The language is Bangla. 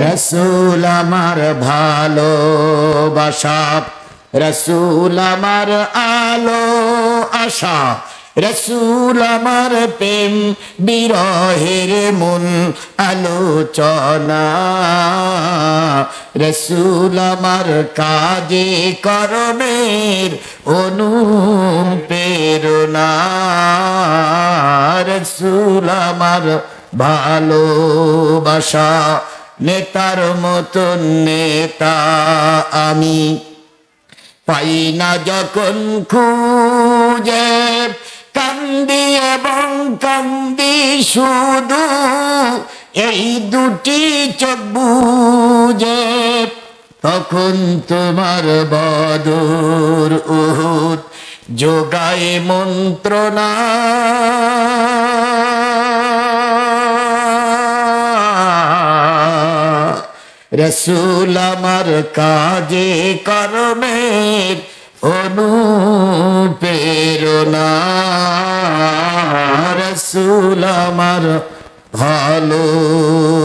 রসুল আমার ভালোবাসা, রসুল আমার আলো আশা, রসুল আমার প্রেম বিরহের মূল আলোচনা, রসুল আমার কাজে কর্মের অনুপ্রেরণা, রসুল আমার ভালোবাসা। নেতার মতন নেতা আমি পাই না যখন খুঁজে, কান্দি এবং কান্দি শুধু এই দুটি চোখ বুজে, তখন তোমার বদর উহুদ যোগায় মন্ত্রণা, রসুল আমার কাজে কর্মের অনুপ্রেরণা, রসুল আমার ভালোবাসা।